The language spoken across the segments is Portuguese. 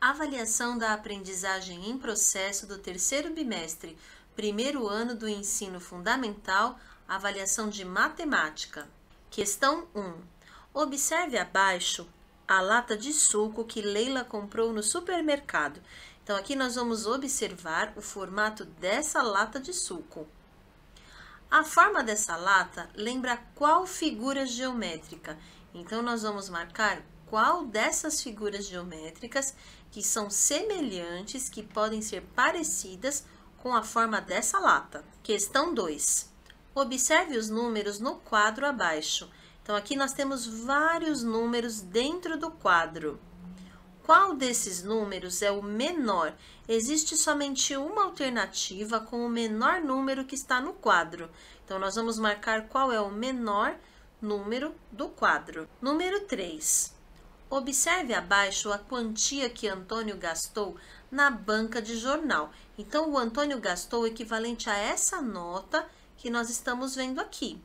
Avaliação da aprendizagem em processo do terceiro bimestre, primeiro ano do ensino fundamental, avaliação de matemática. Questão 1. Observe abaixo a lata de suco que Leila comprou no supermercado. Então, aqui nós vamos observar o formato dessa lata de suco. A forma dessa lata lembra qual figura geométrica? Então, nós vamos marcar qual dessas figuras geométricas que são semelhantes, que podem ser parecidas com a forma dessa lata. Questão 2. Observe os números no quadro abaixo. Então, aqui nós temos vários números dentro do quadro. Qual desses números é o menor? Existe somente uma alternativa com o menor número que está no quadro. Então, nós vamos marcar qual é o menor número do quadro. Número 3. Observe abaixo a quantia que Antônio gastou na banca de jornal. Então, o Antônio gastou o equivalente a essa nota que nós estamos vendo aqui.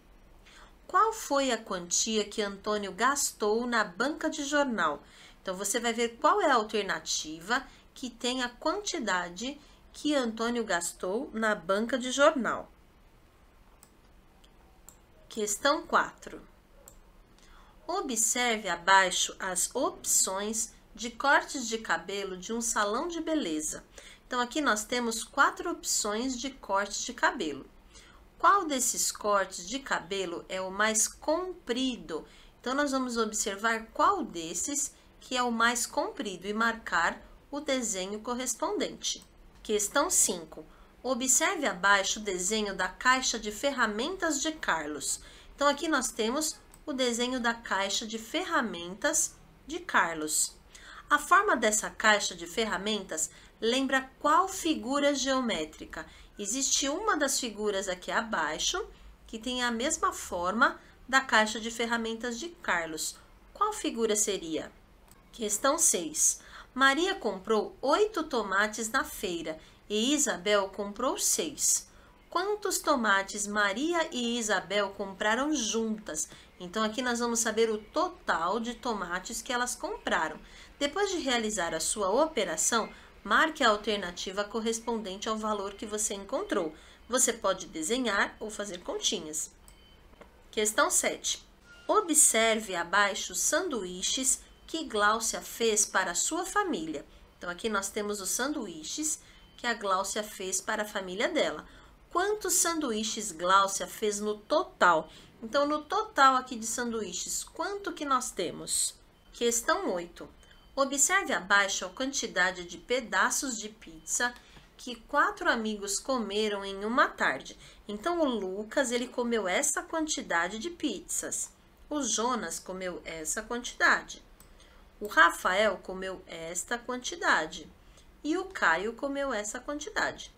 Qual foi a quantia que Antônio gastou na banca de jornal? Então, você vai ver qual é a alternativa que tem a quantidade que Antônio gastou na banca de jornal. Questão 4. Observe abaixo as opções de cortes de cabelo de um salão de beleza. Então, aqui nós temos 4 opções de cortes de cabelo. Qual desses cortes de cabelo é o mais comprido? Então, nós vamos observar qual desses que é o mais comprido e marcar o desenho correspondente. Questão 5. Observe abaixo o desenho da caixa de ferramentas de Carlos. Então, aqui nós temos o desenho da caixa de ferramentas de Carlos. A forma dessa caixa de ferramentas lembra qual figura geométrica? Existe uma das figuras aqui abaixo que tem a mesma forma da caixa de ferramentas de Carlos. Qual figura seria? Questão 6. Maria comprou 8 tomates na feira e Isabel comprou 6. Quantos tomates Maria e Isabel compraram juntas? Então, aqui nós vamos saber o total de tomates que elas compraram. Depois de realizar a sua operação, marque a alternativa correspondente ao valor que você encontrou. Você pode desenhar ou fazer continhas. Questão 7. Observe abaixo os sanduíches que Gláucia fez para a sua família. Então, aqui nós temos os sanduíches que a Gláucia fez para a família dela. Quantos sanduíches Gláucia fez no total? Então, no total aqui de sanduíches, quanto que nós temos? Questão 8. Observe abaixo a quantidade de pedaços de pizza que 4 amigos comeram em uma tarde. Então, o Lucas, ele comeu essa quantidade de pizzas. O Jonas comeu essa quantidade. O Rafael comeu esta quantidade. E o Caio comeu essa quantidade.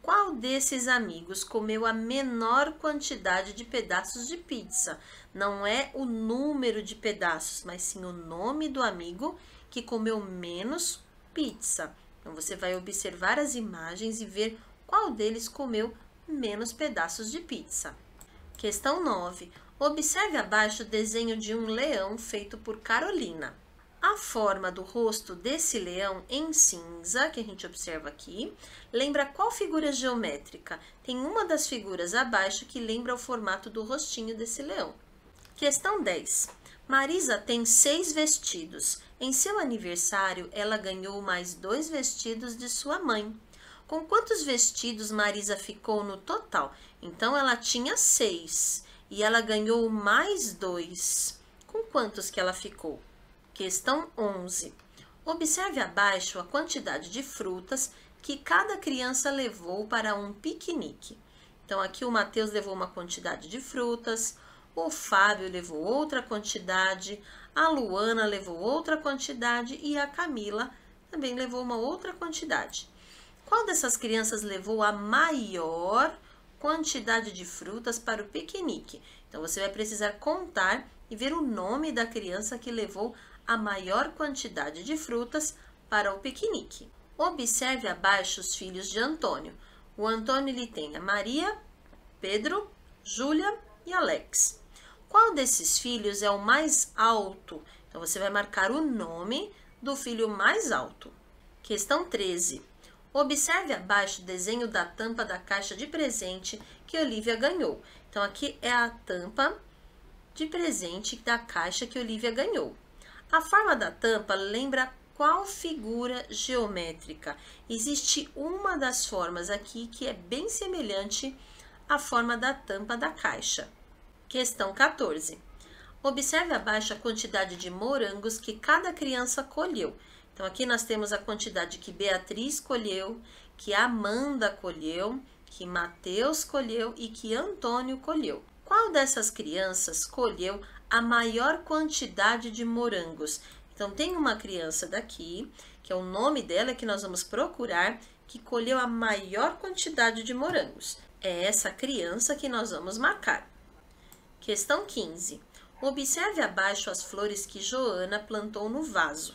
Qual desses amigos comeu a menor quantidade de pedaços de pizza? Não é o número de pedaços, mas sim o nome do amigo que comeu menos pizza. Então, você vai observar as imagens e ver qual deles comeu menos pedaços de pizza. Questão 9. Observe abaixo o desenho de um leão feito por Carolina. A forma do rosto desse leão em cinza, que a gente observa aqui, lembra qual figura geométrica? Tem uma das figuras abaixo que lembra o formato do rostinho desse leão. Questão 10. Marisa tem 6 vestidos. Em seu aniversário, ela ganhou mais 2 vestidos de sua mãe. Com quantos vestidos Marisa ficou no total? Então, ela tinha 6 e ela ganhou mais 2. Com quantos que ela ficou? Questão 11. Observe abaixo a quantidade de frutas que cada criança levou para um piquenique. Então, aqui o Matheus levou uma quantidade de frutas, o Fábio levou outra quantidade, a Luana levou outra quantidade e a Camila também levou uma outra quantidade. Qual dessas crianças levou a maior quantidade de frutas para o piquenique? Então, você vai precisar contar e ver o nome da criança que levou a maior quantidade de frutas para o piquenique. Observe abaixo os filhos de Antônio. O Antônio ele tem a Maria, Pedro, Júlia e Alex. Qual desses filhos é o mais alto? Então, você vai marcar o nome do filho mais alto. Questão 13. Observe abaixo o desenho da tampa da caixa de presente que Olivia ganhou. Então, aqui é a tampa de presente da caixa que Olivia ganhou. A forma da tampa lembra qual figura geométrica? Existe uma das formas aqui que é bem semelhante à forma da tampa da caixa. Questão 14. Observe abaixo a quantidade de morangos que cada criança colheu. Então, aqui nós temos a quantidade que Beatriz colheu, que Amanda colheu, que Mateus colheu e que Antônio colheu. Qual dessas crianças colheu a maior quantidade de morangos? Então, tem uma criança daqui, que é o nome dela que nós vamos procurar, que colheu a maior quantidade de morangos. É essa criança que nós vamos marcar. Questão 15. Observe abaixo as flores que Joana plantou no vaso.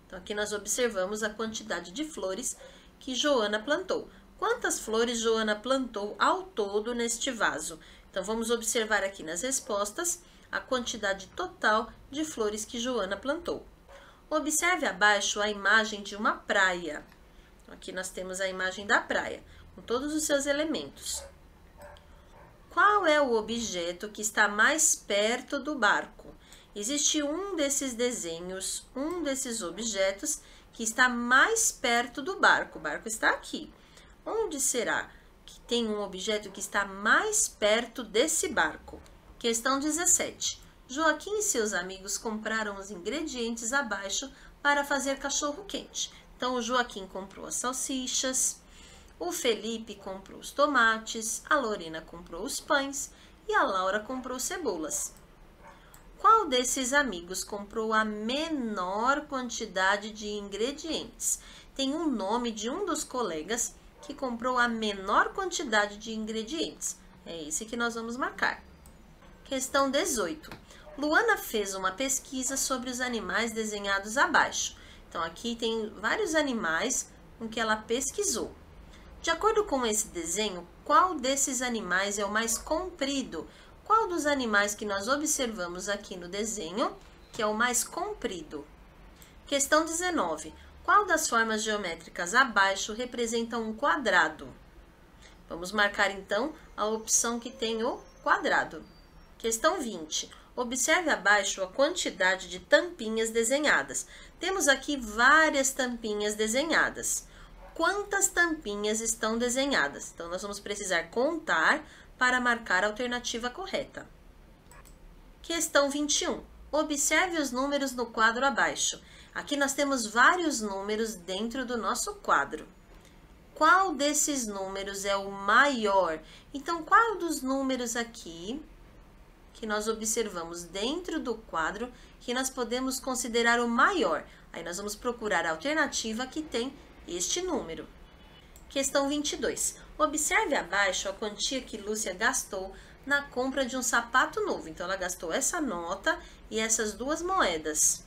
Então, aqui nós observamos a quantidade de flores que Joana plantou. Quantas flores Joana plantou ao todo neste vaso? Então, vamos observar aqui nas respostas a quantidade total de flores que Joana plantou. Observe abaixo a imagem de uma praia. Aqui nós temos a imagem da praia, com todos os seus elementos. Qual é o objeto que está mais perto do barco? Existe um desses desenhos, um desses objetos que está mais perto do barco. O barco está aqui. Onde será que tem um objeto que está mais perto desse barco? Questão 17. Joaquim e seus amigos compraram os ingredientes abaixo para fazer cachorro-quente. Então, o Joaquim comprou as salsichas, o Felipe comprou os tomates, a Lorena comprou os pães e a Laura comprou cebolas. Qual desses amigos comprou a menor quantidade de ingredientes? Tem um nome de um dos colegas que comprou a menor quantidade de ingredientes. É esse que nós vamos marcar. Questão 18. Luana fez uma pesquisa sobre os animais desenhados abaixo. Então, aqui tem vários animais com que ela pesquisou. De acordo com esse desenho, qual desses animais é o mais comprido? Qual dos animais que nós observamos aqui no desenho que é o mais comprido? Questão 19. Qual das formas geométricas abaixo representa um quadrado? Vamos marcar, então, a opção que tem o quadrado. Questão 20. Observe abaixo a quantidade de tampinhas desenhadas. Temos aqui várias tampinhas desenhadas. Quantas tampinhas estão desenhadas? Então, nós vamos precisar contar para marcar a alternativa correta. Questão 21. Observe os números no quadro abaixo. Aqui nós temos vários números dentro do nosso quadro. Qual desses números é o maior? Então, qual dos números aqui que nós observamos dentro do quadro que nós podemos considerar o maior? Aí nós vamos procurar a alternativa que tem este número. Questão 22. Observe abaixo a quantia que Lúcia gastou na compra de um sapato novo. Então, ela gastou essa nota e essas duas moedas.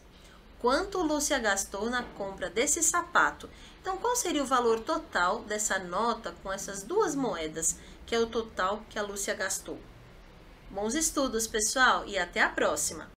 Quanto Lúcia gastou na compra desse sapato? Então, qual seria o valor total dessa nota com essas duas moedas, que é o total que a Lúcia gastou? Bons estudos, pessoal, e até a próxima!